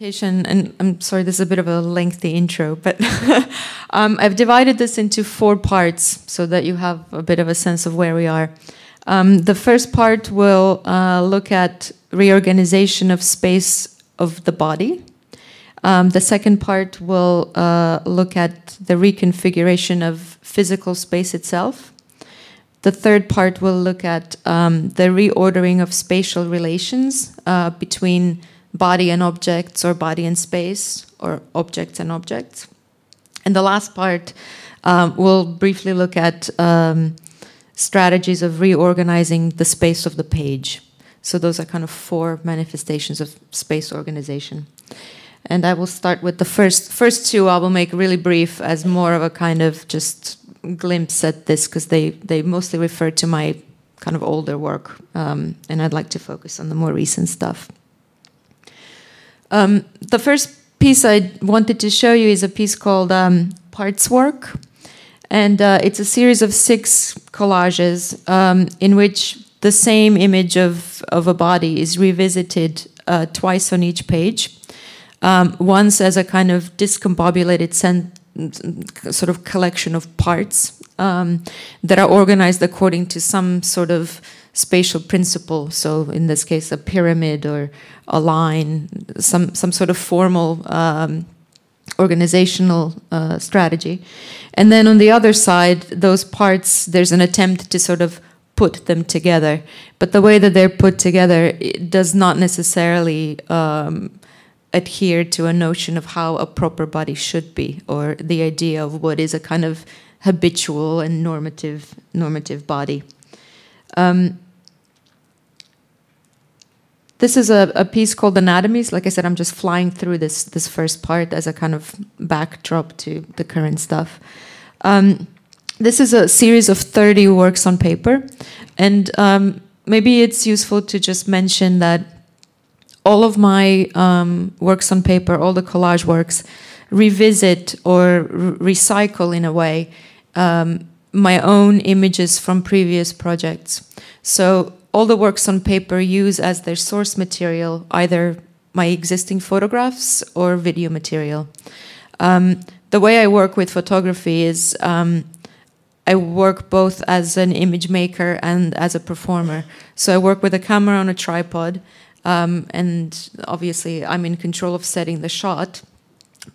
presentation, and I'm sorry, this is a bit of a lengthy intro, but I've divided this into 4 parts so that you have a bit of a sense of where we are. The first part will look at reorganization of space of the body. The second part will look at the reconfiguration of physical space itself. The third part will look at the reordering of spatial relations between body and objects, or body and space, or objects and objects. And the last part will briefly look at strategies of reorganizing the space of the page. So those are kind of 4 manifestations of space organization. And I will start with the first 2. I will make really brief as more of a kind of just glimpse at this, because they mostly refer to my kind of older work, and I'd like to focus on the more recent stuff. The first piece I wanted to show you is a piece called Parts Work, and it's a series of 6 collages in which the same image of a body is revisited twice on each page. Once as a kind of discombobulated sort of collection of parts that are organized according to some sort of spatial principle. So in this case, a pyramid or a line, some sort of formal organizational strategy. And then on the other side, those parts, there's an attempt to sort of put them together. But the way that they're put together, it does not necessarily adhere to a notion of how a proper body should be, or the idea of what is a kind of habitual and normative body. This is a piece called Anatomies. Like I said, I'm just flying through this first part as a kind of backdrop to the current stuff. This is a series of 30 works on paper, and maybe it's useful to just mention that all of my works on paper, all the collage works, revisit or recycle in a way my own images from previous projects. So all the works on paper use as their source material either my existing photographs or video material. The way I work with photography is I work both as an image maker and as a performer. So I work with a camera on a tripod, and obviously I'm in control of setting the shot,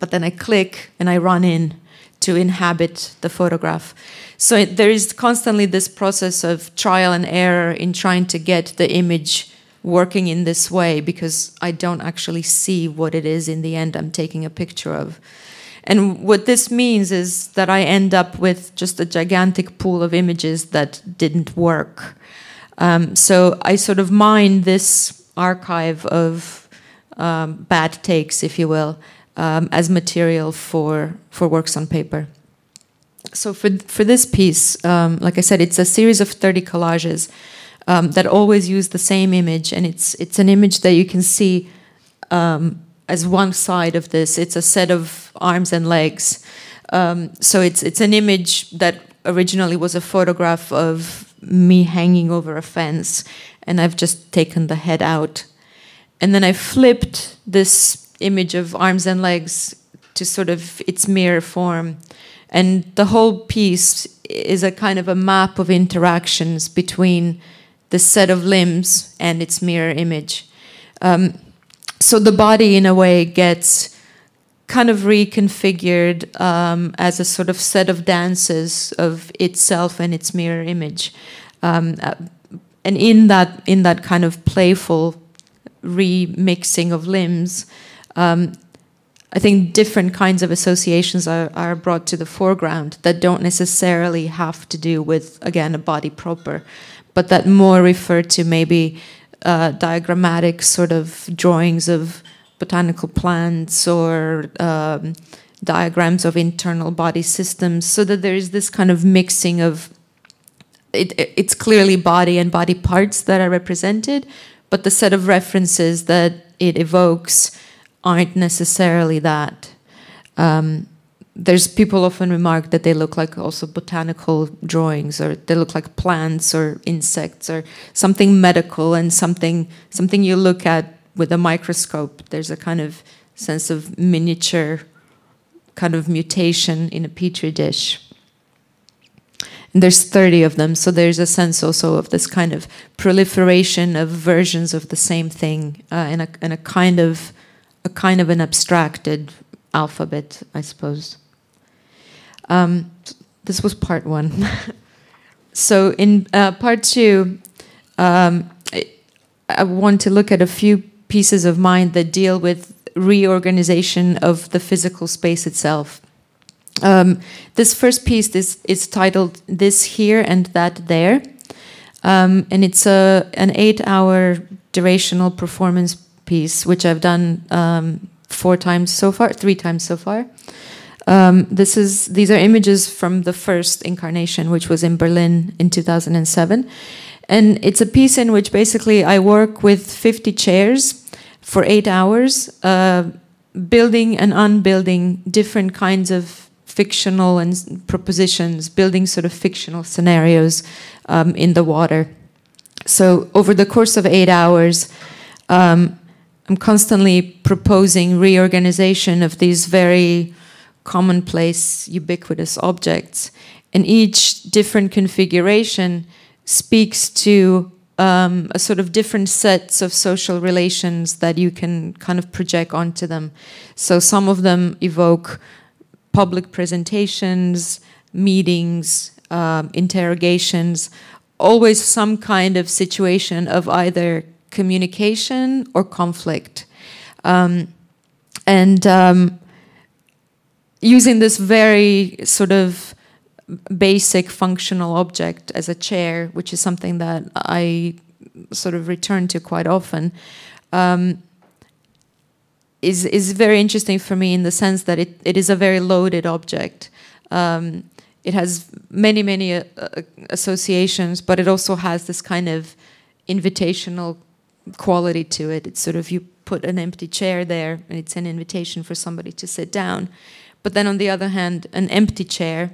but then I click and I run in to inhabit the photograph. So there is constantly this process of trial and error in trying to get the image working in this way, because I don't actually see what it is in the end I'm taking a picture of. And what this means is that I end up with just a gigantic pool of images that didn't work. So I sort of mine this archive of bad takes, if you will, as material for works on paper. So for this piece, like I said, it's a series of 30 collages that always use the same image, and it's an image that you can see as one side of this. It's a set of arms and legs. So it's an image that originally was a photograph of me hanging over a fence, and I've just taken the head out. And then I flipped this image of arms and legs to sort of its mirror form. And the whole piece is a kind of a map of interactions between the set of limbs and its mirror image. So the body, in a way, gets kind of reconfigured as a sort of set of dances of itself and its mirror image. And in that kind of playful remixing of limbs, I think different kinds of associations are brought to the foreground that don't necessarily have to do with, again, a body proper, but that more refer to maybe diagrammatic sort of drawings of botanical plants, or diagrams of internal body systems, so that there is this kind of mixing of, it's clearly body and body parts that are represented, but the set of references that it evokes aren't necessarily that. There's people often remark that they look like also botanical drawings, or they look like plants or insects or something medical, and something you look at with a microscope. There's a kind of sense of miniature kind of mutation in a petri dish. And there's 30 of them, so there's a sense also of this kind of proliferation of versions of the same thing, and a kind of an abstracted alphabet, I suppose. This was part one. So in part two, I want to look at a few pieces of mind that deal with reorganization of the physical space itself. This first piece is titled This Here and That There, and it's an 8-hour durational performance piece, which I've done 3 times so far. These are images from the first incarnation, which was in Berlin in 2007. And it's a piece in which basically I work with 50 chairs for 8 hours, building and unbuilding different kinds of fictional and propositions, building sort of fictional scenarios in the water. So over the course of 8 hours, I'm constantly proposing reorganization of these very commonplace, ubiquitous objects. And each different configuration speaks to a sort of different sets of social relations that you can kind of project onto them. So some of them evoke public presentations, meetings, interrogations, always some kind of situation of either communication or conflict. Using this very sort of basic functional object as a chair, which is something that I sort of return to quite often, is very interesting for me in the sense that it is a very loaded object. It has many associations, but it also has this kind of invitational quality to it. It's sort of, you put an empty chair there and it's an invitation for somebody to sit down. But then on the other hand, an empty chair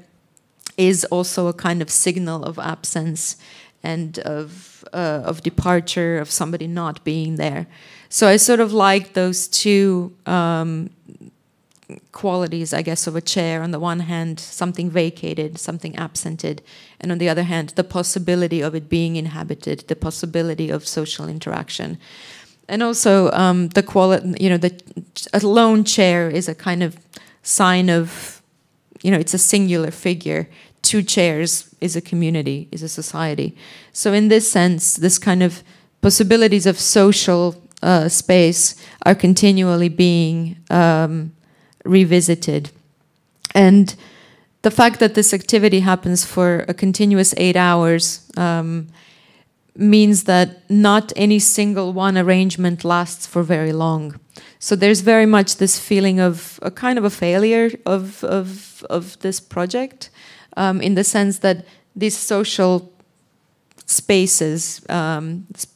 is also a kind of signal of absence and of departure, of somebody not being there. So I sort of like those two qualities, I guess, of a chair. On the one hand, something vacated, something absented, and on the other hand, the possibility of it being inhabited, the possibility of social interaction. And also the quality, you know, a lone chair is a kind of sign of, you know, it's a singular figure. 2 chairs is a community, is a society. So in this sense, this kind of possibilities of social space are continually being revisited. And the fact that this activity happens for a continuous 8 hours means that not any single one arrangement lasts for very long. So there's very much this feeling of a kind of a failure of this project, in the sense that these social spaces,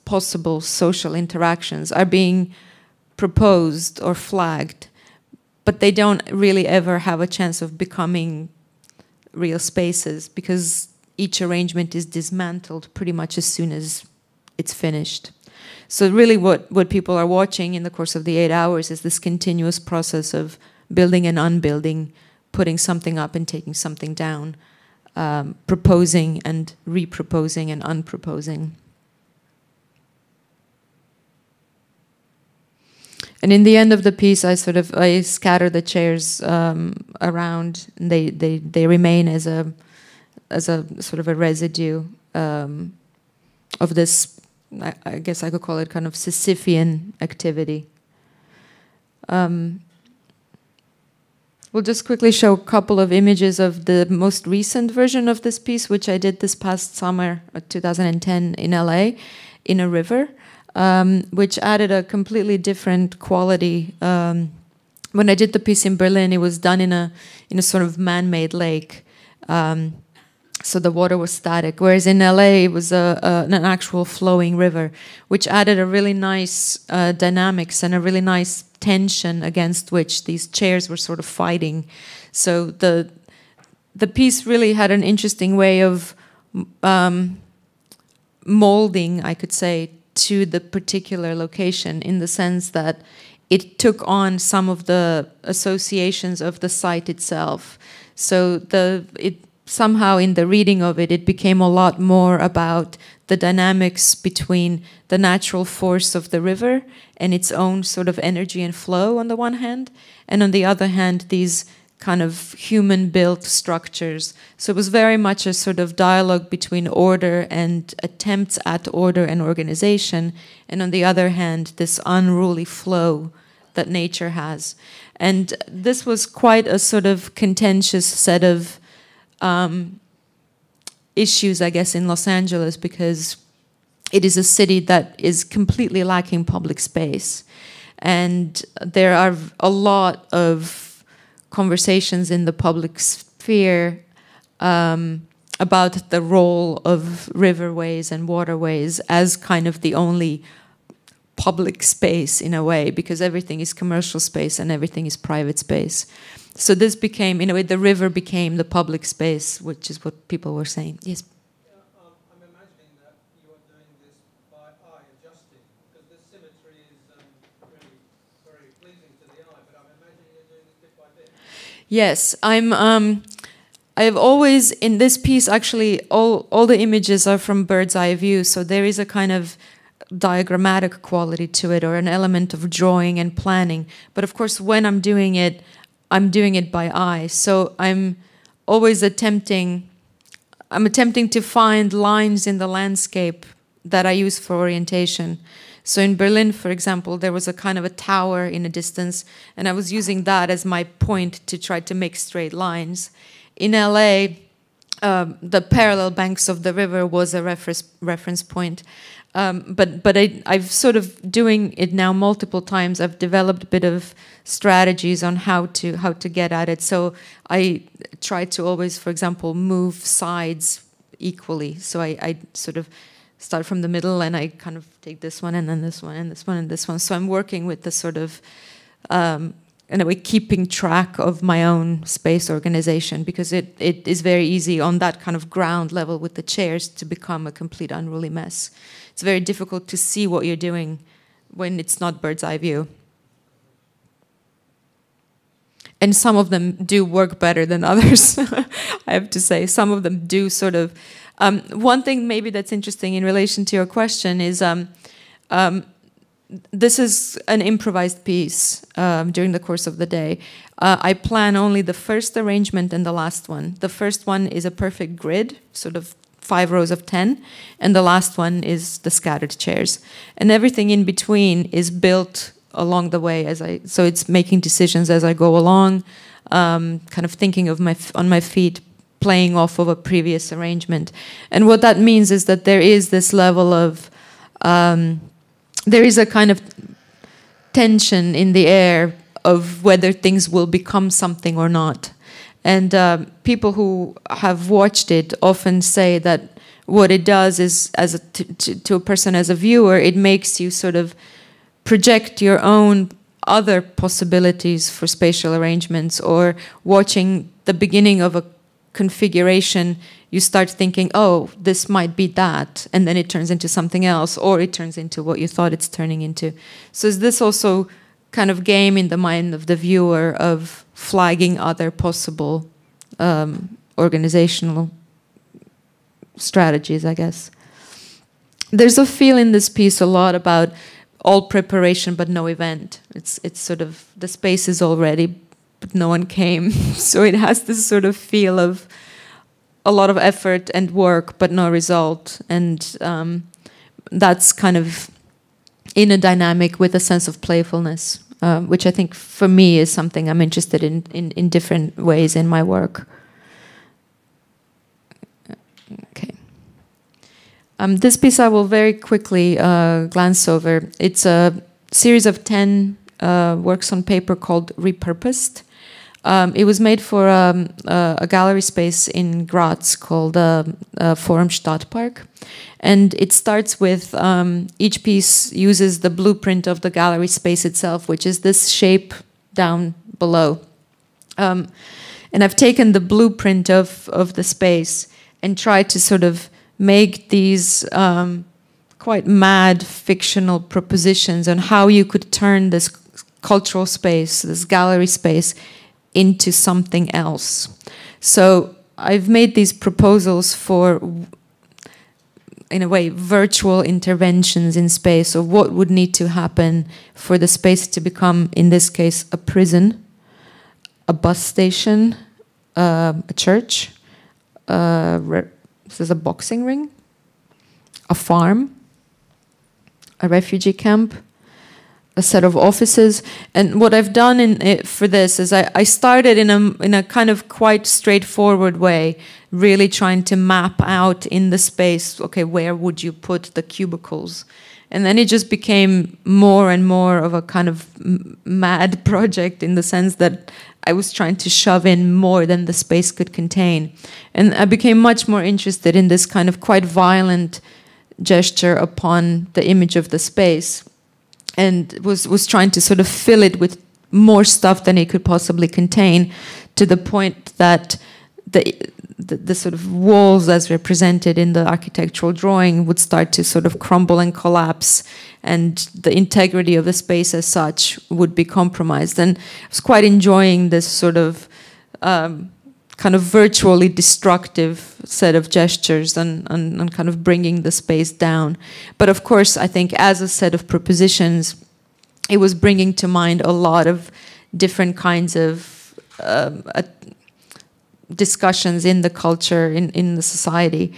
possible social interactions are being proposed or flagged, but they don't really ever have a chance of becoming real spaces because each arrangement is dismantled pretty much as soon as it's finished. So really what people are watching in the course of the 8 hours is this continuous process of building and unbuilding, putting something up and taking something down, proposing and reproposing and unproposing. And in the end of the piece, I scatter the chairs around, and they remain as a sort of a residue of this, I guess I could call it kind of Sisyphean activity. We'll just quickly show a couple of images of the most recent version of this piece, which I did this past summer, 2010, in LA, in a river, which added a completely different quality. When I did the piece in Berlin, it was done in a sort of man-made lake. So the water was static, whereas in LA it was an actual flowing river, which added a really nice dynamics and a really nice tension against which these chairs were sort of fighting. So the piece really had an interesting way of molding, I could say, to the particular location, in the sense that it took on some of the associations of the site itself. So somehow in the reading of it, it became a lot more about the dynamics between the natural force of the river and its own sort of energy and flow on the one hand, and on the other hand, these kind of human-built structures. So it was very much a sort of dialogue between order and attempts at order and organization, and on the other hand, this unruly flow that nature has. And this was quite a sort of contentious set of issues, I guess, in Los Angeles, because it is a city that is completely lacking public space. And there are a lot of conversations in the public sphere about the role of riverways and waterways as kind of the only public space in a way, because everything is commercial space and everything is private space. So this became, in a way, the river became the public space, which is what people were saying. Yes? I'm imagining that you are doing this by eye adjusting, because the symmetry is really very pleasing to the eye, but I'm imagining you're doing this bit by bit. Yes, I have always, in this piece, actually, all the images are from bird's eye view, so there is a kind of diagrammatic quality to it, or an element of drawing and planning. But of course, when I'm doing it by eye. So I'm always attempting to find lines in the landscape that I use for orientation. So in Berlin, for example, there was a kind of a tower in a distance, and I was using that as my point to try to make straight lines. In LA, the parallel banks of the river was a reference point. But I've sort of doing it now multiple times. I've developed a bit of strategies on how to get at it. So I try to always, for example, move sides equally. So I sort of start from the middle and I kind of take this one and then this one and this one and this one. So I'm working with the sort of, in a way, keeping track of my own space organization, because it is very easy on that kind of ground level with the chairs to become a complete unruly mess. It's very difficult to see what you're doing when it's not bird's eye view. And some of them do work better than others, I have to say. Some of them do sort of... one thing maybe that's interesting in relation to your question is this is an improvised piece during the course of the day. I plan only the first arrangement and the last one. The first one is a perfect grid, sort of 5 rows of 10, and the last one is the scattered chairs. And everything in between is built along the way so it's making decisions as I go along, kind of thinking of on my feet, playing off of a previous arrangement. And what that means is that there is this level of, there is a kind of tension in the air of whether things will become something or not. And people who have watched it often say that what it does is, to a person as a viewer, it makes you sort of project your own other possibilities for spatial arrangements, or watching the beginning of a configuration, you start thinking, oh, this might be that, and then it turns into something else, or it turns into what you thought it's turning into. So is this also kind of game in the mind of the viewer of flagging other possible organizational strategies, I guess. There's a feel in this piece a lot about all preparation but no event. It's sort of, the space is all ready, but no one came. So it has this sort of feel of a lot of effort and work but no result. And that's kind of in a dynamic with a sense of playfulness, which I think for me is something I'm interested in different ways in my work. Okay. This piece I will very quickly glance over. It's a series of 10 works on paper called Repurposed. It was made for a gallery space in Graz called Forum Stadtpark. And it starts with, each piece uses the blueprint of the gallery space itself, which is this shape down below. And I've taken the blueprint of the space and tried to sort of make these quite mad fictional propositions on how you could turn this cultural space, this gallery space, into something else. So I've made these proposals for, in a way, virtual interventions in space, of what would need to happen for the space to become, in this case, a prison, a bus station, a church, this is a boxing ring, a farm, a refugee camp, a set of offices. And what I've done for this is I started in a kind of quite straightforward way, really trying to map out in the space, okay, where would you put the cubicles? And then it just became more and more of a kind of mad project, in the sense that I was trying to shove in more than the space could contain. And I became much more interested in this kind of quite violent gesture upon the image of the space, and was trying to sort of fill it with more stuff than it could possibly contain, to the point that the sort of walls as represented in the architectural drawing would start to sort of crumble and collapse, and the integrity of the space as such would be compromised. And I was quite enjoying this sort of kind of virtually destructive set of gestures, and kind of bringing the space down. But of course, I think as a set of propositions, it was bringing to mind a lot of different kinds of discussions in the culture, in the society,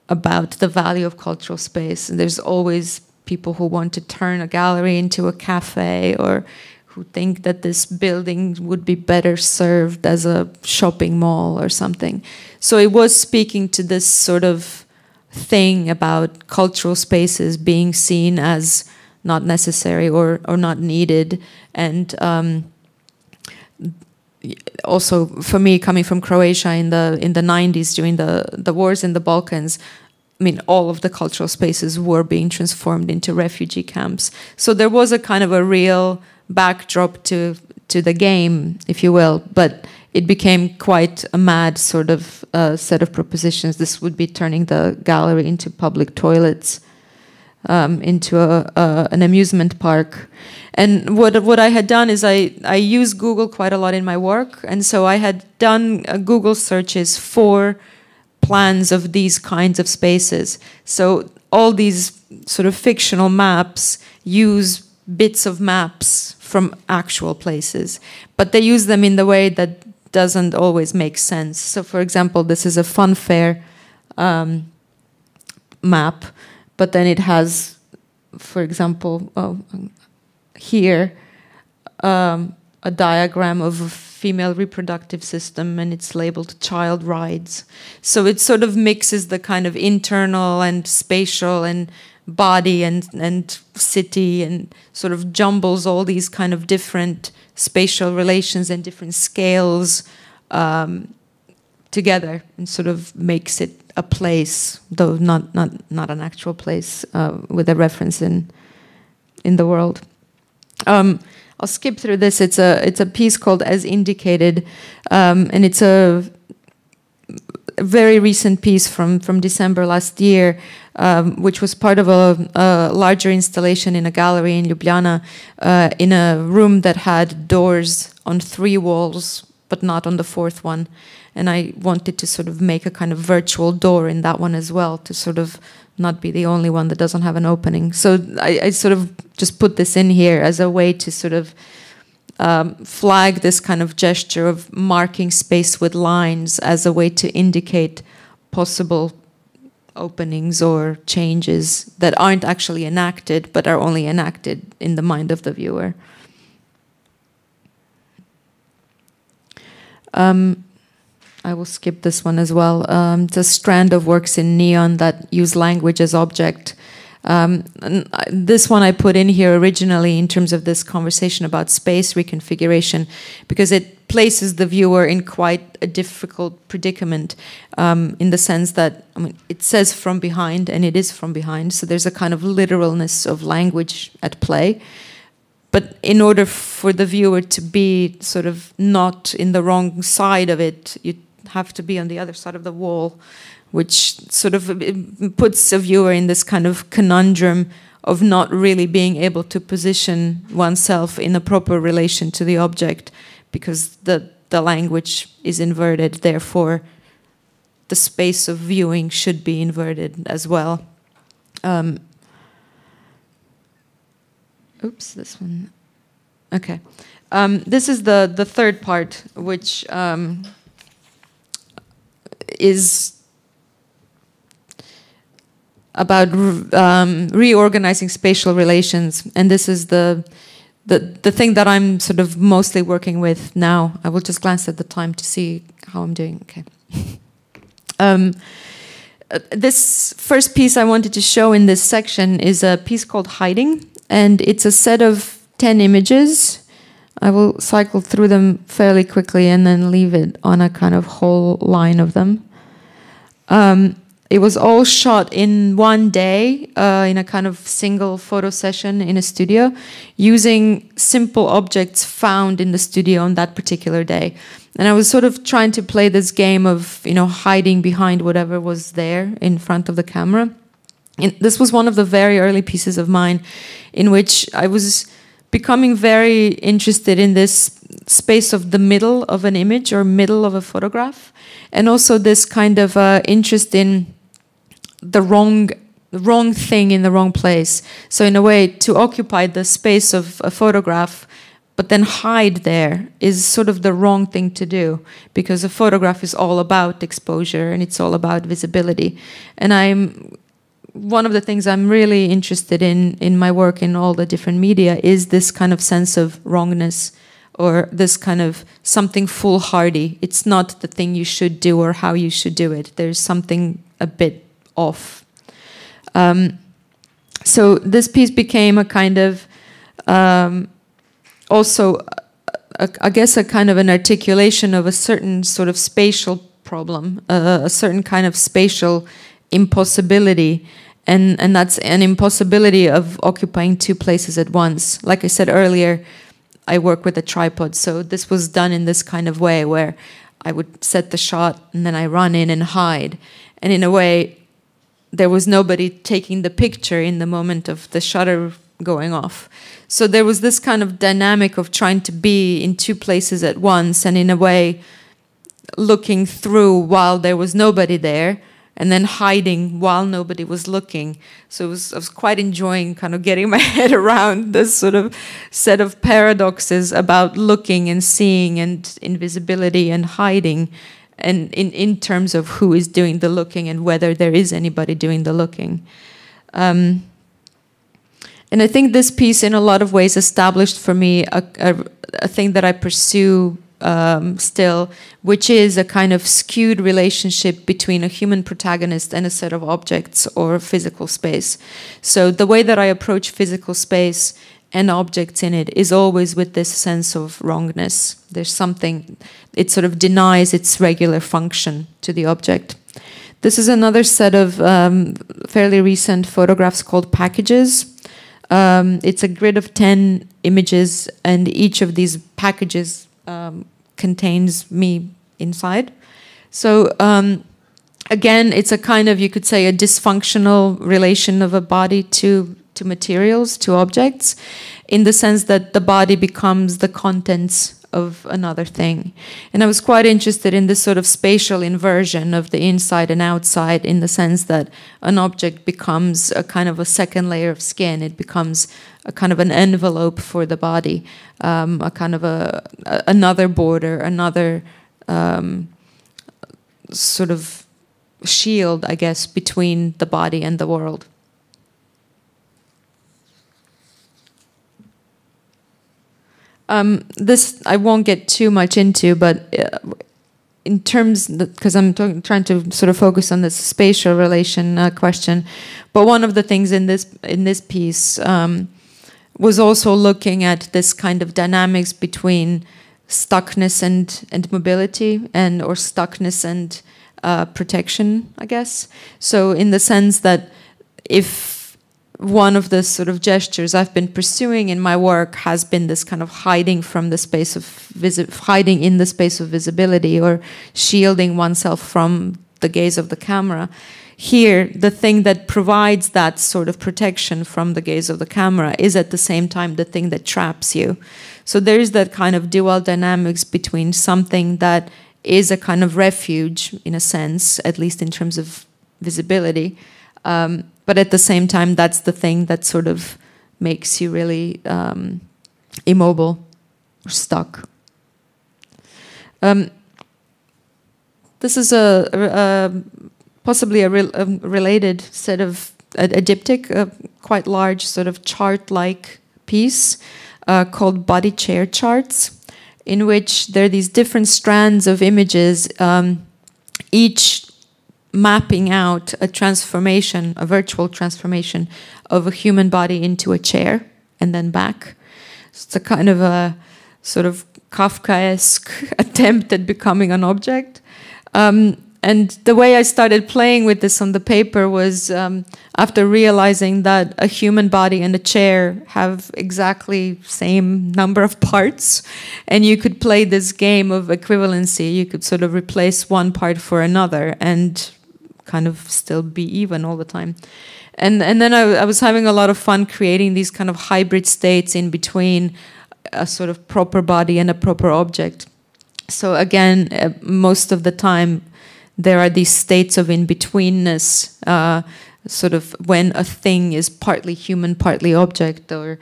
about the value of cultural space. And there's always people who want to turn a gallery into a cafe, or who think that this building would be better served as a shopping mall or something. So it was speaking to this sort of thing about cultural spaces being seen as not necessary or not needed. And also for me, coming from Croatia in the 90s, during the wars in the Balkans, I mean, all of the cultural spaces were being transformed into refugee camps. So there was a kind of a real backdrop to the game, if you will, but it became quite a mad sort of set of propositions. This would be turning the gallery into public toilets, into an amusement park. And what I had done is I use Google quite a lot in my work, and so I had done Google searches for plans of these kinds of spaces. So all these sort of fictional maps use bits of maps from actual places, but they use them in the way that doesn't always make sense. So for example, this is a fun fair map, but then it has, for example, here a diagram of a female reproductive system, and it's labeled child rides. So it sort of mixes the kind of internal and spatial and body and city, and sort of jumbles all these kind of different spatial relations and different scales together, and sort of makes it a place, though not an actual place, with a reference in the world. I'll skip through this. It's a piece called As Indicated, and it's a very recent piece from December last year, which was part of a larger installation in a gallery in Ljubljana, in a room that had doors on 3 walls, but not on the 4th one. And I wanted to sort of make a kind of virtual door in that one as well, to sort of not be the only one that doesn't have an opening. So I sort of just put this in here as a way to sort of flag this kind of gesture of marking space with lines as a way to indicate possible openings or changes that aren't actually enacted, but are only enacted in the mind of the viewer. I will skip this one as well. It's a strand of works in neon that use language as object. This one I put in here originally in terms of this conversation about space reconfiguration, because it places the viewer in quite a difficult predicament, in the sense that, I mean, it says from behind, and it is from behind, so there's a kind of literalness of language at play. But in order for the viewer to be sort of not in the wrong side of it, you have to be on the other side of the wall, which sort of puts a viewer in this kind of conundrum of not really being able to position oneself in a proper relation to the object, because the language is inverted, therefore the space of viewing should be inverted as well. Oops, this one. Okay. This is the third part, which is about reorganizing spatial relations, and this is the thing that I'm sort of mostly working with now. I will just glance at the time to see how I'm doing. Okay. This first piece I wanted to show in this section is a piece called Hiding, and it's a set of 10 images. I will cycle through them fairly quickly and then leave it on a kind of whole line of them. It was all shot in one day in a kind of single photo session in a studio, using simple objects found in the studio on that particular day. And I was sort of trying to play this game of, you know, hiding behind whatever was there in front of the camera. And this was one of the very early pieces of mine in which I was becoming very interested in this space of the middle of an image or middle of a photograph, and also this kind of interest in the wrong thing in the wrong place. So in a way, to occupy the space of a photograph but then hide there is sort of the wrong thing to do, because a photograph is all about exposure and it's all about visibility. And one of the things I'm really interested in my work in all the different media is this kind of sense of wrongness, or this kind of something foolhardy. It's not the thing you should do or how you should do it. There's something a bit off. So this piece became a kind of also, I guess, a kind of an articulation of a certain sort of spatial problem, a certain kind of spatial impossibility, and that's an impossibility of occupying two places at once. Like I said earlier, I work with a tripod, so this was done in this kind of way where I would set the shot and then I run in and hide. And in a way, there was nobody taking the picture in the moment of the shutter going off. So there was this kind of dynamic of trying to be in two places at once, and in a way looking through while there was nobody there, and then hiding while nobody was looking. So I was quite enjoying kind of getting my head around this sort of set of paradoxes about looking and seeing and invisibility and hiding, and in terms of who is doing the looking and whether there is anybody doing the looking. And I think this piece in a lot of ways established for me a thing that I pursue still, which is a kind of skewed relationship between a human protagonist and a set of objects or physical space. So the way that I approach physical space and objects in it is always with this sense of wrongness. There's something, it sort of denies its regular function to the object. This is another set of fairly recent photographs called Packages. It's a grid of 10 images, and each of these packages contains me inside. So again, it's a kind of, you could say, a dysfunctional relation of a body to materials, to objects, in the sense that the body becomes the contents of another thing. And I was quite interested in this sort of spatial inversion of the inside and outside, in the sense that an object becomes a kind of a second layer of skin. It becomes a kind of an envelope for the body, a kind of another border, another sort of shield, I guess, between the body and the world. This I won't get too much into, but in terms, because I'm trying to sort of focus on this spatial relation question, but one of the things in this piece was also looking at this kind of dynamics between stuckness and mobility, or stuckness and protection, I guess. So in the sense that if one of the sort of gestures I've been pursuing in my work has been this kind of hiding from the space of hiding in the space of visibility, or shielding oneself from the gaze of the camera, here, the thing that provides that sort of protection from the gaze of the camera is at the same time the thing that traps you. So there is that kind of dual dynamics between something that is a kind of refuge, in a sense, at least in terms of visibility, but at the same time, that's the thing that sort of makes you really immobile or stuck. This is possibly a related set of a diptych, a quite large sort of chart-like piece called body chair charts, in which there are these different strands of images, each mapping out a transformation, a virtual transformation of a human body into a chair and then back. So it's a kind of a sort of Kafkaesque attempt at becoming an object. And the way I started playing with this on the paper was after realizing that a human body and a chair have exactly same number of parts, and you could play this game of equivalency. You could sort of replace one part for another and kind of still be even all the time. And then I was having a lot of fun creating these kind of hybrid states in between a sort of proper body and a proper object. So again, most of the time, there are these states of in-betweenness, sort of when a thing is partly human, partly object, or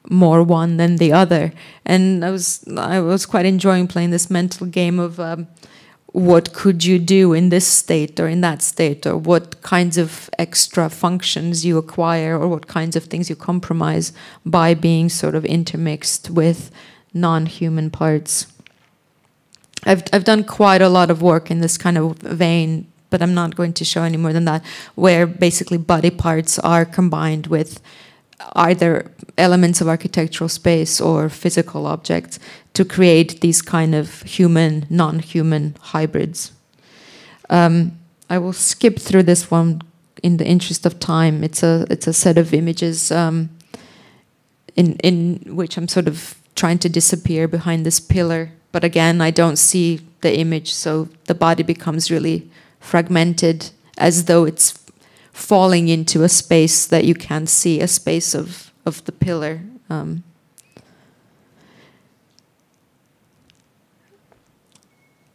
more one than the other. And I was quite enjoying playing this mental game of what could you do in this state or in that state, or what kinds of extra functions you acquire, or what kinds of things you compromise by being sort of intermixed with non-human parts. I've done quite a lot of work in this kind of vein, but I'm not going to show any more than that, where basically body parts are combined with either elements of architectural space or physical objects to create these kind of human, non-human hybrids. I will skip through this one in the interest of time. It's a set of images in which I'm sort of trying to disappear behind this pillar. But again, I don't see the image, so the body becomes really fragmented, as though it's falling into a space that you can't see, a space of the pillar.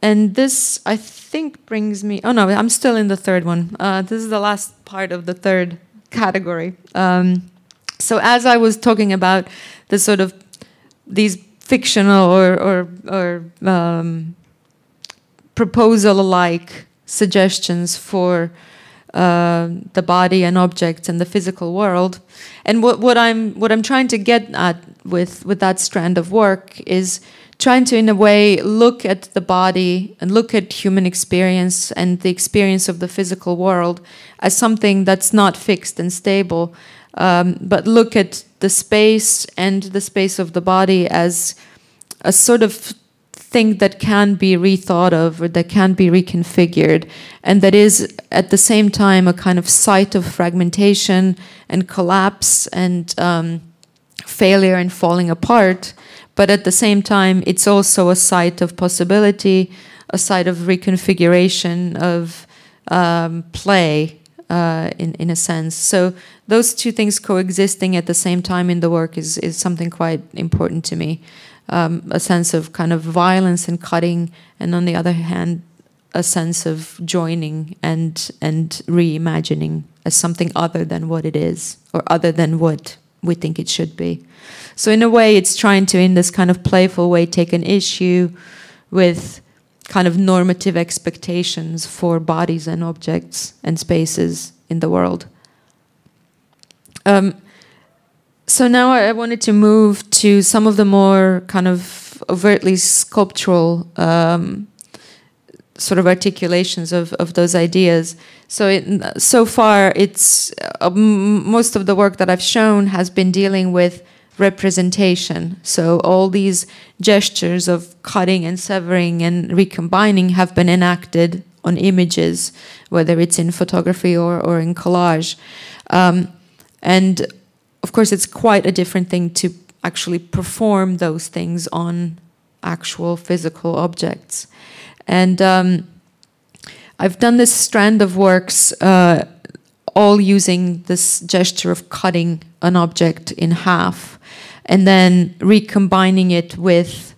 And this, I think, brings me... Oh, no, I'm still in the third one. This is the last part of the third category. So as I was talking about the sort of these fictional or proposal-like suggestions for the body and objects and the physical world, and what I'm trying to get at with that strand of work is trying to, in a way, look at the body and look at human experience and the experience of the physical world as something that's not fixed and stable, but look at the space and the space of the body as a sort of thing that can be rethought of, or that can be reconfigured, and that is at the same time a kind of site of fragmentation and collapse and failure and falling apart, but at the same time it's also a site of possibility, a site of reconfiguration, of play, in a sense. So those two things coexisting at the same time in the work is something quite important to me. A sense of kind of violence and cutting, and on the other hand, a sense of joining and reimagining as something other than what it is, or other than what we think it should be. So in a way, it's trying to, in this kind of playful way, take an issue with kind of normative expectations for bodies and objects and spaces in the world. So now I wanted to move to some of the more kind of overtly sculptural sort of articulations of those ideas. So so far, it's most of the work that I've shown has been dealing with representation. So all these gestures of cutting and severing and recombining have been enacted on images, whether it's in photography or in collage. And of course, it's quite a different thing to actually perform those things on actual physical objects. And I've done this strand of works all using this gesture of cutting an object in half and then recombining it with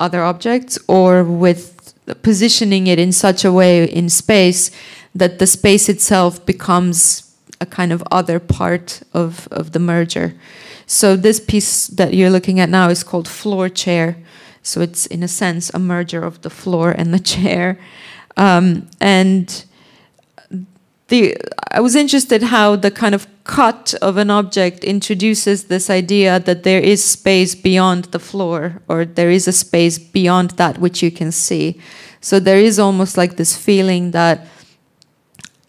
other objects or with positioning it in such a way in space that the space itself becomes a kind of other part of the merger. So this piece that you're looking at now is called Floor Chair. So it's, in a sense, a merger of the floor and the chair. And I was interested how the kind of cut of an object introduces this idea that there is space beyond the floor, or there is a space beyond that which you can see. So there is almost like this feeling that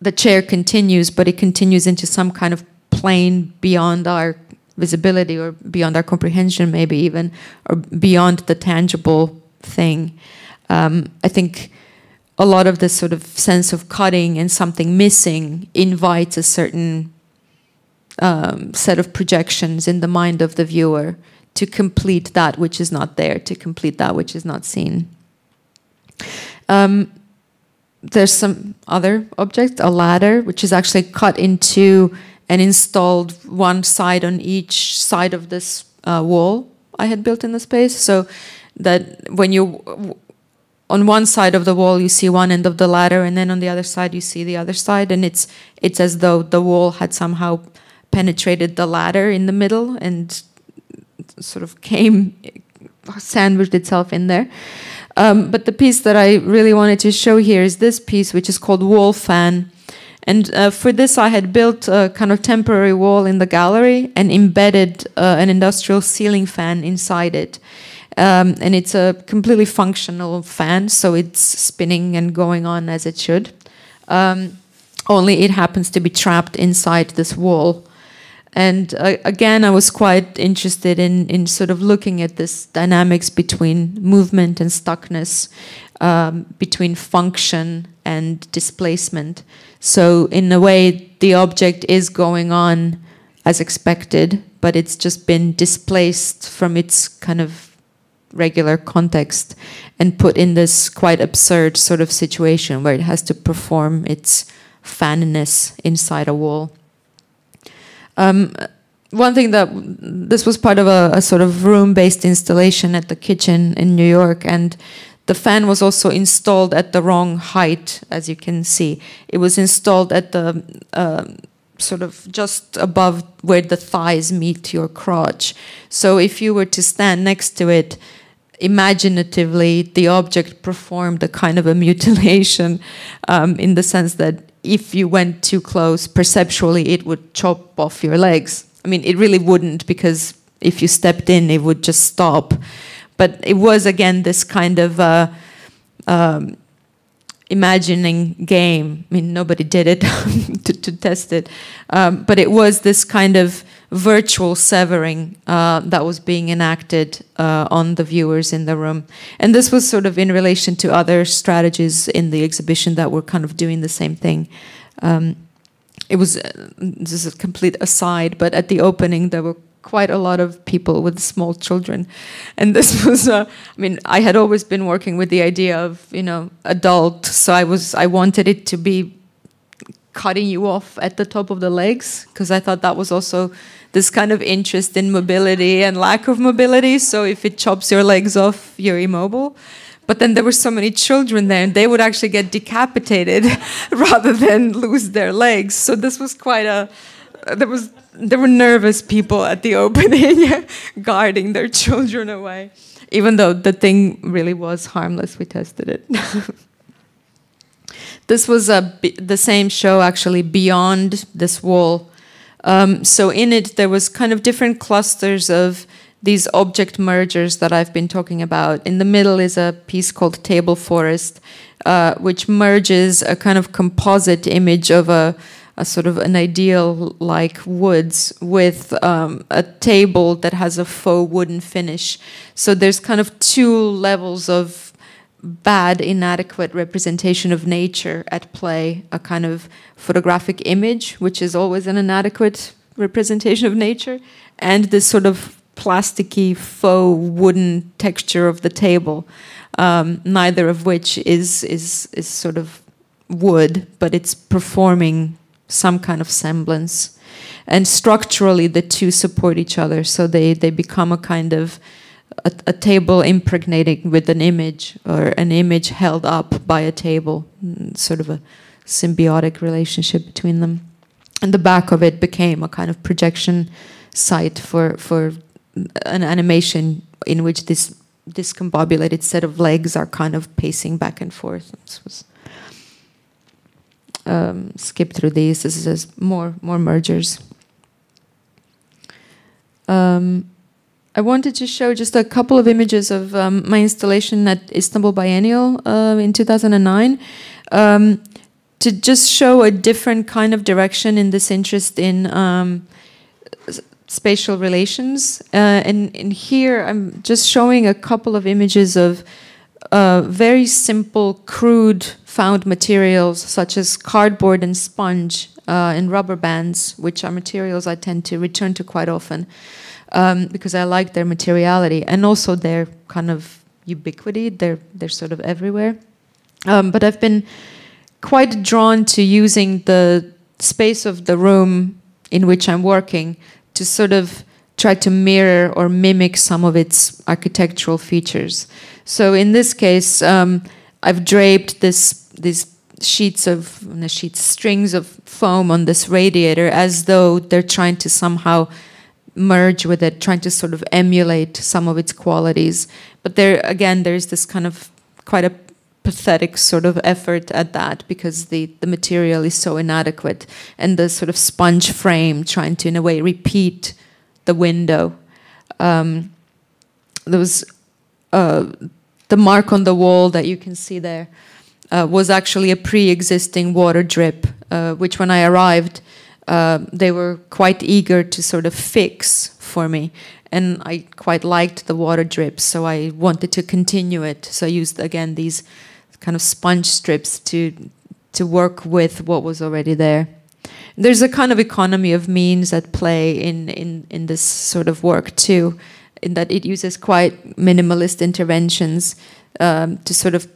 the chair continues, but it continues into some kind of plane beyond our visibility or beyond our comprehension maybe even, or beyond the tangible thing. I think a lot of this sort of sense of cutting and something missing invites a certain set of projections in the mind of the viewer to complete that which is not there, to complete that which is not seen. There's some other object, a ladder, which is actually cut into and installed one side on each side of this wall I had built in the space, so that when you, on one side of the wall you see one end of the ladder, and then on the other side you see the other side, and it's as though the wall had somehow penetrated the ladder in the middle and sort of sandwiched itself in there. But the piece that I really wanted to show here is this piece, which is called Wall Fan. And for this, I had built a kind of temporary wall in the gallery and embedded an industrial ceiling fan inside it. And it's a completely functional fan, so it's spinning and going on as it should. Only it happens to be trapped inside this wall. And again, I was quite interested in sort of looking at this dynamics between movement and stuckness, between function and displacement. So in a way, the object is going on as expected, but it's just been displaced from its kind of regular context and put in this quite absurd sort of situation where it has to perform its fanness inside a wall. One thing that, this was part of a sort of room-based installation at the kitchen in New York, and the fan was also installed at the wrong height, as you can see. It was installed at the sort of just above where the thighs meet your crotch. So if you were to stand next to it, imaginatively, the object performed a kind of a mutilation in the sense that if you went too close, perceptually, it would chop off your legs. I mean, it really wouldn't, because if you stepped in, it would just stop. But it was, again, this kind of imagining game. I mean, nobody did it to test it. But it was this kind of virtual severing that was being enacted on the viewers in the room. And this was sort of in relation to other strategies in the exhibition that were kind of doing the same thing. It was, this is a complete aside, but at the opening there were quite a lot of people with small children. And this was, I mean, I had always been working with the idea of, you know, adult, so I wanted it to be cutting you off at the top of the legs, because I thought that was also this kind of interest in mobility and lack of mobility. So if it chops your legs off, you're immobile. But then there were so many children there, and they would actually get decapitated rather than lose their legs. So this was quite a, there were nervous people at the opening guarding their children away, even though the thing really was harmless. We tested it. This was the same show, actually, beyond this wall. So in it, there was kind of different clusters of these object mergers that I've been talking about. In the middle is a piece called Table Forest, which merges a kind of composite image of a sort of an ideal like woods with a table that has a faux wooden finish. So there's kind of two levels of bad, inadequate representation of nature at play, a kind of photographic image, which is always an inadequate representation of nature, and this sort of plasticky faux wooden texture of the table, neither of which is sort of wood, but it's performing some kind of semblance. And structurally, the two support each other, so they become a kind of a table impregnating with an image, or an image held up by a table, sort of a symbiotic relationship between them. And the back of it became a kind of projection site for an animation in which this discombobulated set of legs are kind of pacing back and forth. This was, skip through these. This is more mergers. I wanted to show just a couple of images of my installation at Istanbul Biennial in 2009, to just show a different kind of direction in this interest in spatial relations. And here I'm just showing a couple of images of very simple, crude found materials, such as cardboard and sponge and rubber bands, which are materials I tend to return to quite often. Because I like their materiality and also their kind of ubiquity. They're sort of everywhere. But I've been quite drawn to using the space of the room in which I'm working to sort of try to mirror or mimic some of its architectural features. So in this case, I've draped these strings of foam on this radiator as though they're trying to somehow merge with it, trying to sort of emulate some of its qualities. But there, again, there's this kind of quite a pathetic sort of effort at that, because the material is so inadequate, and the sort of sponge frame trying to, in a way, repeat the window. There was the mark on the wall that you can see there was actually a pre-existing water drip, which when I arrived, they were quite eager to sort of fix for me, and I quite liked the water drips, so I wanted to continue it. So I used, again, these kind of sponge strips to work with what was already there. There's a kind of economy of means at play in this sort of work too, in that it uses quite minimalist interventions to sort of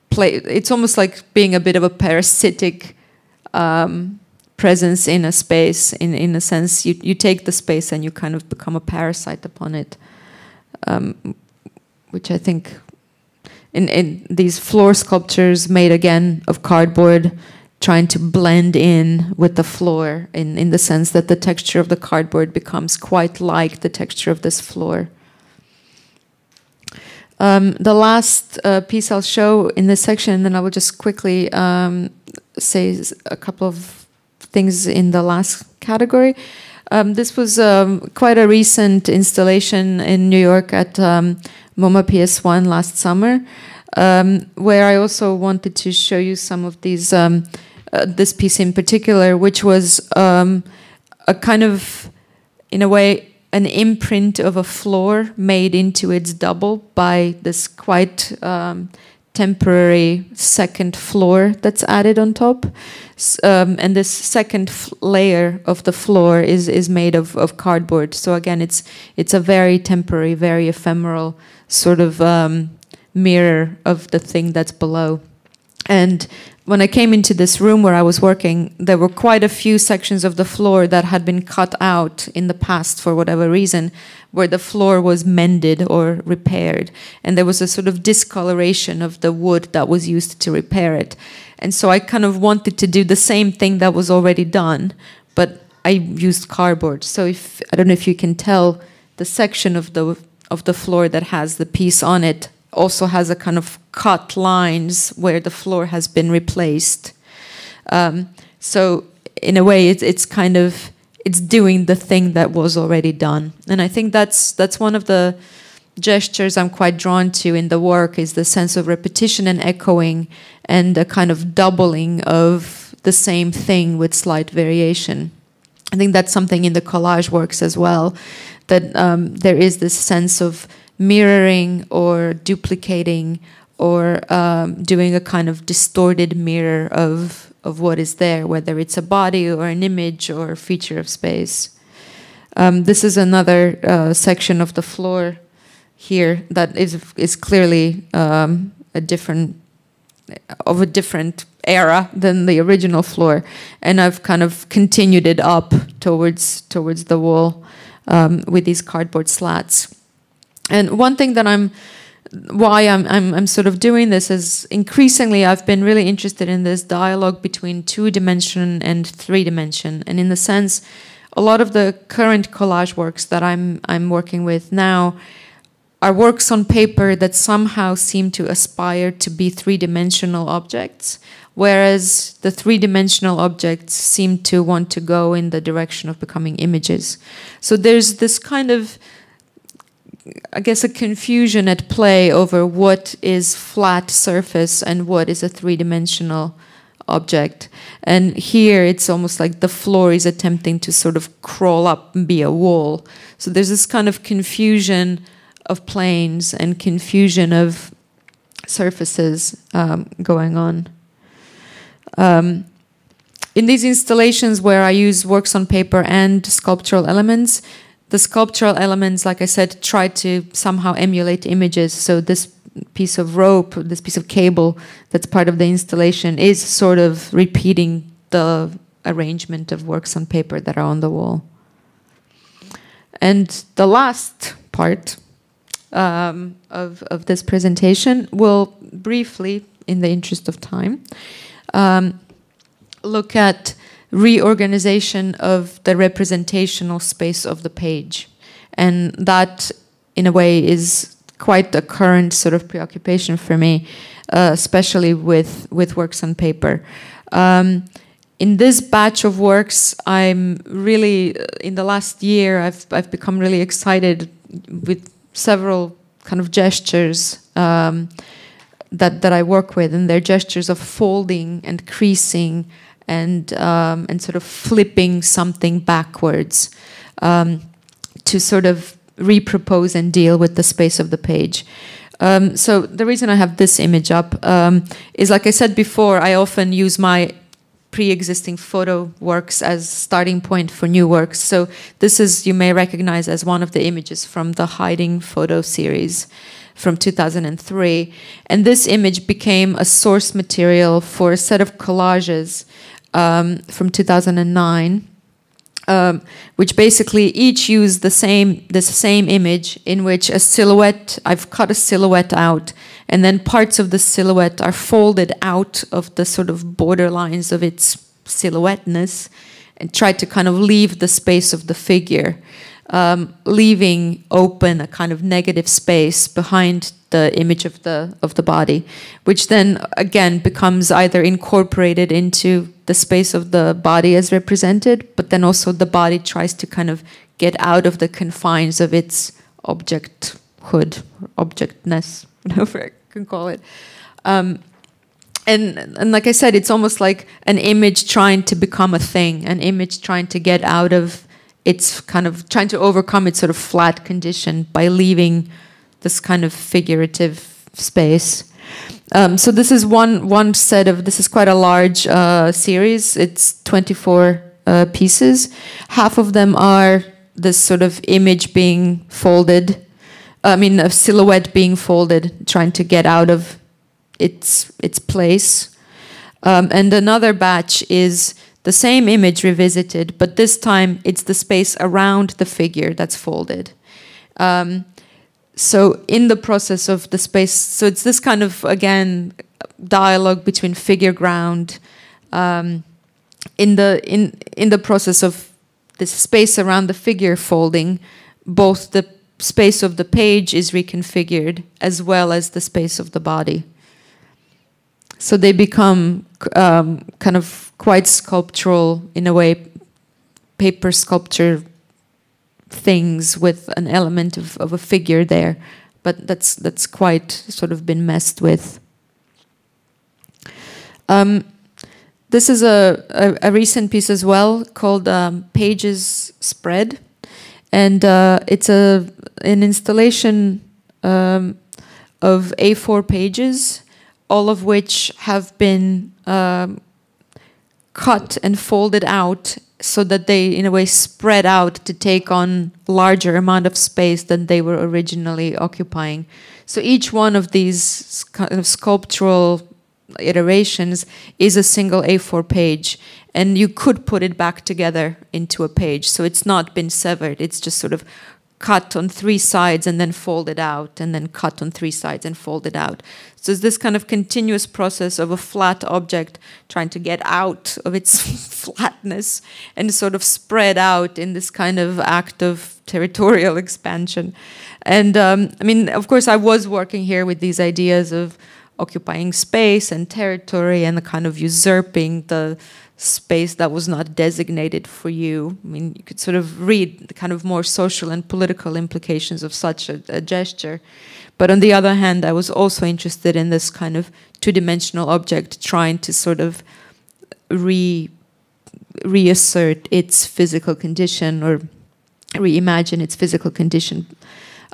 play. It's almost like being a bit of a parasitic presence in a space. In a sense, you take the space and you kind of become a parasite upon it, which I think in these floor sculptures made again of cardboard, trying to blend in with the floor in the sense that the texture of the cardboard becomes quite like the texture of this floor. The last piece I'll show in this section, and then I will just quickly say a couple of things in the last category. This was quite a recent installation in New York at MoMA PS1 last summer, where I also wanted to show you some of these, this piece in particular, which was a kind of, in a way, an imprint of a floor made into its double by this quite temporary second floor that's added on top. And this second layer of the floor is made of cardboard. So again, it's a very temporary, very ephemeral sort of mirror of the thing that's below. And when I came into this room where I was working, there were quite a few sections of the floor that had been cut out in the past for whatever reason, where the floor was mended or repaired. And there was a sort of discoloration of the wood that was used to repair it. And so I kind of wanted to do the same thing that was already done, but I used cardboard. So I don't know if you can tell, the section of the floor that has the piece on it also has a kind of cut lines where the floor has been replaced. So in a way, it's kind of, it's doing the thing that was already done. And I think that's one of the gestures I'm quite drawn to in the work, is the sense of repetition and echoing, and a kind of doubling of the same thing with slight variation. I think that's something in the collage works as well, that there is this sense of mirroring or duplicating or doing a kind of distorted mirror of what is there, whether it's a body or an image or a feature of space. This is another section of the floor here that is clearly a different of a different era than the original floor, and I've kind of continued it up towards the wall with these cardboard slats. And one thing that I'm sort of doing this is increasingly I've been really interested in this dialogue between 2-dimension and 3-dimension, and in the sense, a lot of the current collage works that I'm working with now are works on paper that somehow seem to aspire to be 3-dimensional objects, whereas the 3-dimensional objects seem to want to go in the direction of becoming images. So there's this kind of, I guess, a confusion at play over what is flat surface and what is a 3-dimensional object. And here it's almost like the floor is attempting to sort of crawl up and be a wall. So there's this kind of confusion of planes and confusion of surfaces going on. In these installations where I use works on paper and sculptural elements, the sculptural elements, like I said, try to somehow emulate images. So this piece of rope, this piece of cable that's part of the installation is sort of repeating the arrangement of works on paper that are on the wall. And the last part of this presentation will briefly, in the interest of time, look at reorganization of the representational space of the page. And that, in a way, is quite a current sort of preoccupation for me, especially with works on paper. In this batch of works, I'm really, in the last year, I've become really excited with several kind of gestures that I work with, and they're gestures of folding and creasing and sort of flipping something backwards to sort of repropose and deal with the space of the page. So the reason I have this image up is, like I said before, I often use my pre-existing photo works as starting point for new works. So this is, you may recognize as one of the images from the Hiding photo series from 2003. And this image became a source material for a set of collages from 2009, which basically each use the same image in which a silhouette, I've cut a silhouette out, and then parts of the silhouette are folded out of the sort of borderlines of its silhouetteness and try to kind of leave the space of the figure, leaving open a kind of negative space behind the image of the body, which then again becomes either incorporated into the space of the body as represented, but then also the body tries to kind of get out of the confines of its objecthood, objectness, whatever I can call it. And like I said, it's almost like an image trying to become a thing, an image trying to get out of its kind of, trying to overcome its sort of flat condition by leaving this kind of figurative space. So this is one set of, this is quite a large series. It's 24 pieces. Half of them are this sort of image being folded, a silhouette being folded, trying to get out of its place. And another batch is the same image revisited, but this time it's the space around the figure that's folded. So in the process of the space, so it's this kind of, again, dialogue between figure ground. In the process of this space around the figure folding, both the space of the page is reconfigured as well as the space of the body. So they become kind of quite sculptural, in a way, paper sculpture things with an element of a figure there, but that's quite sort of been messed with. This is a recent piece as well called Pages Spread, and it's an installation of A4 pages, all of which have been cut and folded out so that they, in a way, spread out to take on larger amount of space than they were originally occupying. So each one of these kind of sculptural iterations is a single A4 page, and you could put it back together into a page. So it's not been severed, it's just sort of cut on 3 sides and then folded out, and then cut on 3 sides and folded out. So it's this kind of continuous process of a flat object trying to get out of its flatness and sort of spread out in this kind of act of territorial expansion. And I mean, of course, I was working here with these ideas of occupying space and territory and the kind of usurping the space that was not designated for you. I mean, you could sort of read the kind of more social and political implications of such a gesture. But on the other hand, I was also interested in this kind of two-dimensional object trying to sort of reassert its physical condition or reimagine its physical condition.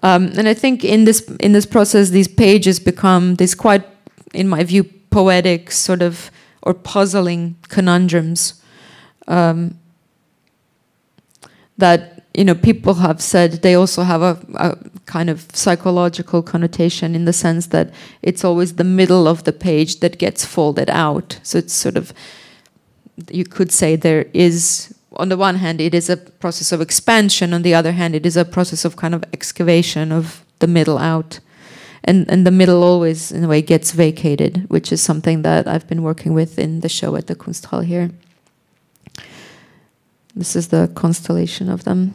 And I think in this process, these pages become this quite, in my view, poetic sort of or puzzling conundrums that, you know, people have said they also have a kind of psychological connotation, in the sense that it's always the middle of the page that gets folded out. So it's sort of, you could say there is, on the one hand, it is a process of expansion. On the other hand, it is a process of kind of excavation of the middle out. And the middle always, in a way, gets vacated, which is something that I've been working with in the show at the Kunsthall here. This is the constellation of them.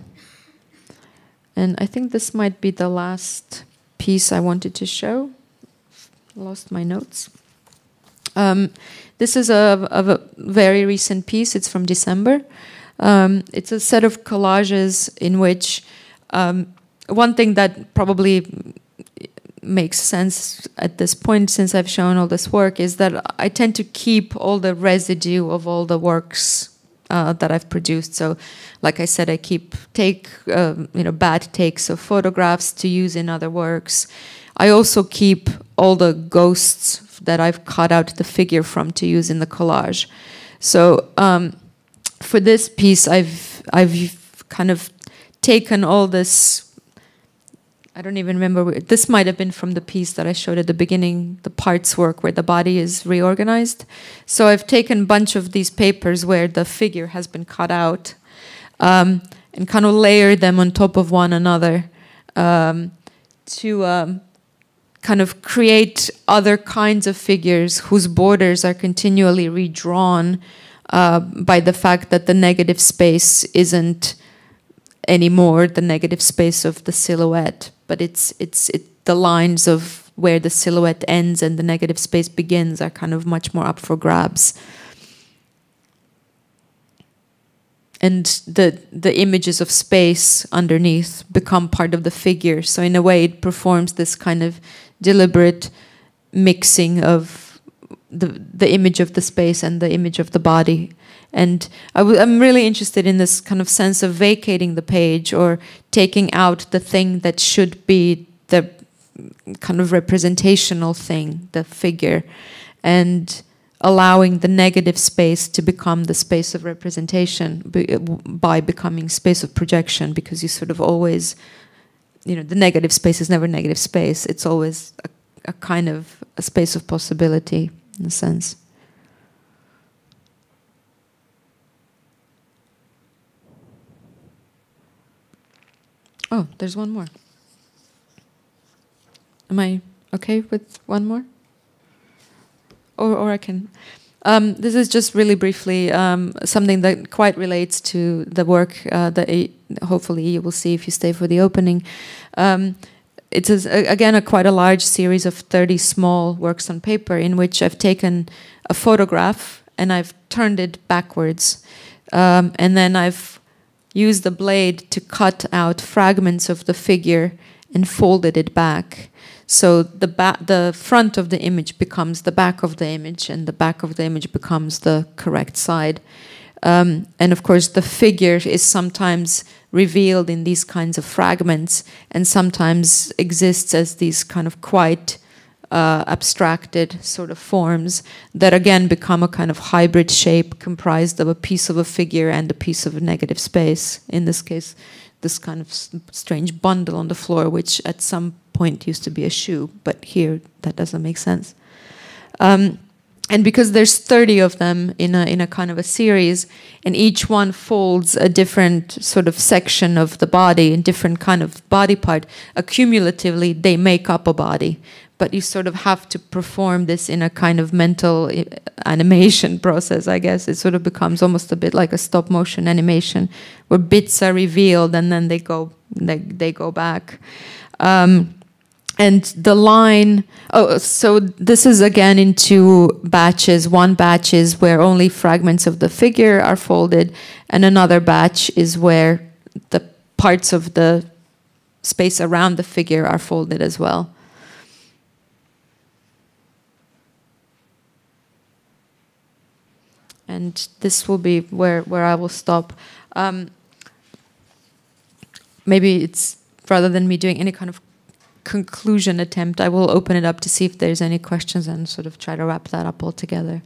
And I think this might be the last piece I wanted to show. Lost my notes. This is a very recent piece. It's from December. It's a set of collages in which one thing that probably makes sense at this point, since I've shown all this work, is that I tend to keep all the residue of all the works that I've produced. So, like I said, I take bad takes of photographs to use in other works. I also keep all the ghosts that I've cut out the figure from to use in the collage. So for this piece, I've kind of taken all this. I don't even remember. This might have been from the piece that I showed at the beginning, the parts work where the body is reorganized. So I've taken a bunch of these papers where the figure has been cut out and kind of layered them on top of one another to kind of create other kinds of figures whose borders are continually redrawn by the fact that the negative space isn't anymore the negative space of the silhouette, but it's the lines of where the silhouette ends and the negative space begins are kind of much more up for grabs. And the images of space underneath become part of the figure. So in a way, it performs this kind of deliberate mixing of the image of the space and the image of the body. And I'm really interested in this kind of sense of vacating the page or taking out the thing that should be the kind of representational thing, the figure, and allowing the negative space to become the space of representation by becoming space of projection, because you sort of always, you know, the negative space is never negative space. It's always a kind of a space of possibility, in a sense. Oh, there's one more. Am I okay with one more? Or I can. This is just really briefly something that quite relates to the work that hopefully you will see if you stay for the opening. It is, again, quite a large series of 30 small works on paper in which I've taken a photograph and I've turned it backwards. And then I've used the blade to cut out fragments of the figure and folded it back. So the front of the image becomes the back of the image, and the back of the image becomes the correct side. And of course, the figure is sometimes revealed in these kinds of fragments, and sometimes exists as these kind of quite abstracted sort of forms that again become a kind of hybrid shape comprised of a piece of a figure and a piece of a negative space. In this case, this kind of strange bundle on the floor, which at some point used to be a shoe, but here that doesn't make sense. and because there's 30 of them in a kind of a series, and each one folds a different sort of section of the body, a different kind of body part, accumulatively they make up a body. But you sort of have to perform this in a kind of mental animation process, I guess. It sort of becomes almost a bit like a stop motion animation, where bits are revealed and then they go back. And the line, so this is again in two batches. One batch is where only fragments of the figure are folded, and another batch is where the parts of the space around the figure are folded as well. And this will be where I will stop. Maybe it's, rather than me doing any kind of conclusion attempt, I will open it up to see if there's any questions and sort of try to wrap that up all together.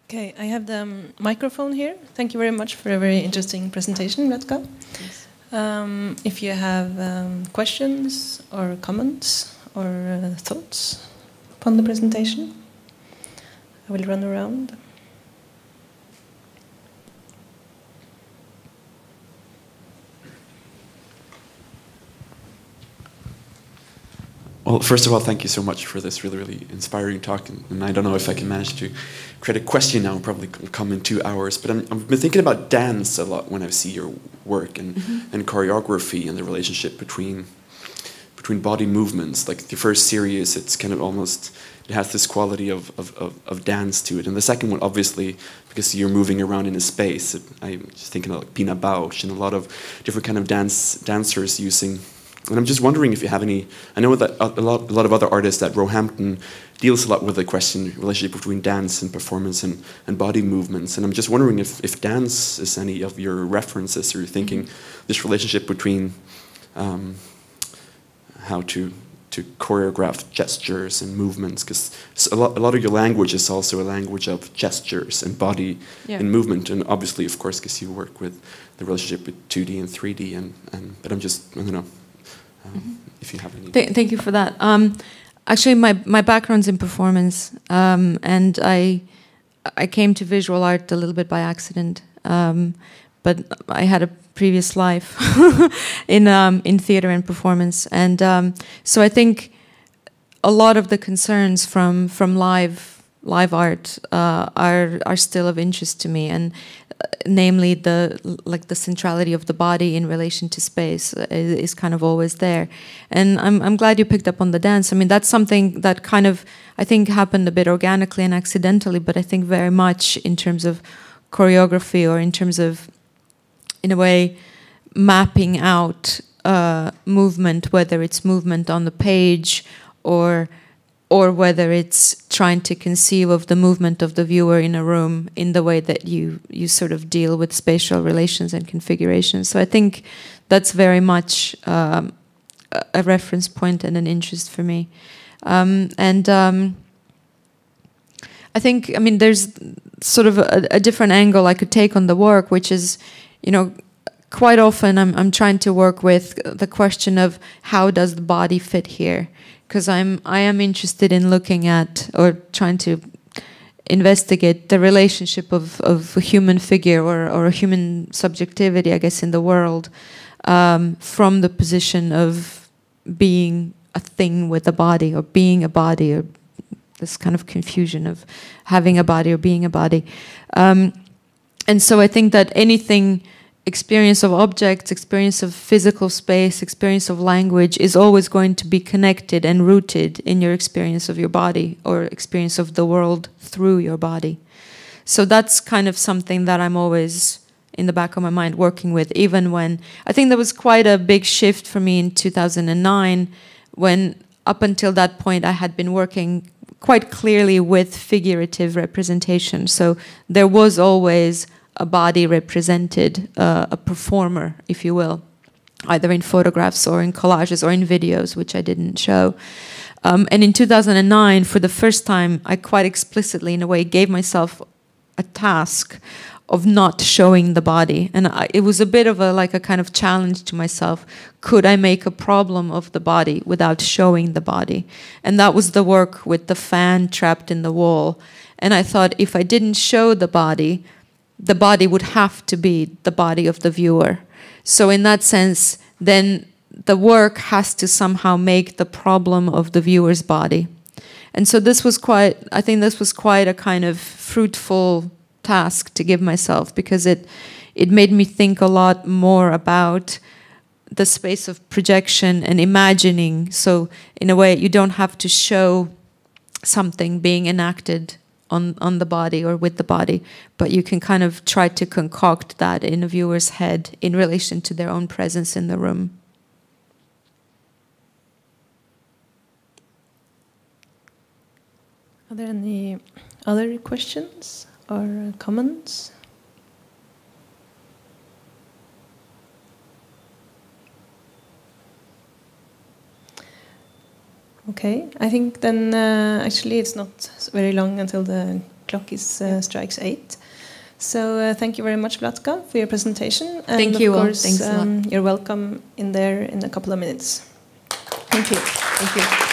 Okay, I have the microphone here. Thank you very much for a very interesting presentation, Vlatka. If you have questions or comments or thoughts upon the presentation, I will run around. Well, first of all, thank you so much for this really, really inspiring talk. And I don't know if I can manage to create a question now. It'll probably come in 2 hours. But I've been thinking about dance a lot when I see your work and choreography and the relationship between body movements. Like the first series, it's kind of almost, it has this quality of dance to it. And the second one, obviously, because you're moving around in a space, I'm just thinking of like Pina Bausch and a lot of different kind of dancers using. And I'm just wondering if you have any. I know that a lot of other artists at Roehampton deals a lot with the relationship between dance and performance and body movements. And I'm just wondering if dance is any of your references, or you're thinking this relationship between how to choreograph gestures and movements, because a lot of your language is also a language of gestures and body and movement, and obviously, of course, because you work with the relationship with 2D and 3D, but I'm just, I don't know. If you have any. Thank you for that. Actually, my background's in performance, and I came to visual art a little bit by accident, but I had a previous life in theater and performance, and so I think a lot of the concerns from live art are still of interest to me, and namely the centrality of the body in relation to space is kind of always there. And I'm glad you picked up on the dance. I mean, that's something that kind of, I think, happened a bit organically and accidentally, but I think very much in terms of choreography, or in terms of, in a way, mapping out movement, whether it's movement on the page or whether it's trying to conceive of the movement of the viewer in a room in the way that you sort of deal with spatial relations and configurations. So I think that's very much a reference point and an interest for me. I think, I mean, there's sort of a different angle I could take on the work, which is, you know, quite often I'm trying to work with the question of how does the body fit here? Because I am interested in looking at, or trying to investigate, the relationship of a human figure or a human subjectivity, I guess, in the world, from the position of being a thing with a body, or being a body, or this kind of confusion of having a body or being a body. And so I think that anything, experience of objects, experience of physical space, experience of language, is always going to be connected and rooted in your experience of your body, or experience of the world through your body. So that's kind of something that I'm always in the back of my mind working with, even when I think there was quite a big shift for me in 2009, when up until that point I had been working quite clearly with figurative representation. So there was always a body represented, a performer, if you will, either in photographs or in collages or in videos, which I didn't show. And in 2009, for the first time, I quite explicitly, in a way, gave myself a task not showing the body. And it was a bit of a kind of challenge to myself. Could I make a problem of the body without showing the body? And that was the work with the fan trapped in the wall. And I thought if I didn't show the body would have to be the body of the viewer. So in that sense, then the work has to somehow make the problem of the viewer's body. And so I think this was quite a kind of fruitful task to give myself, because it made me think a lot more about the space of projection and imagining. So in a way, you don't have to show something being enacted on the body or with the body, but you can kind of try to concoct that in a viewer's head in relation to their own presence in the room. Are there any other questions or comments? Okay, I think then actually it's not very long until the clock is strikes 8. So thank you very much, Vlatka, for your presentation. And thank you. Of course, Thanks a lot. You're welcome in there in a couple of minutes. Thank you. Thank you.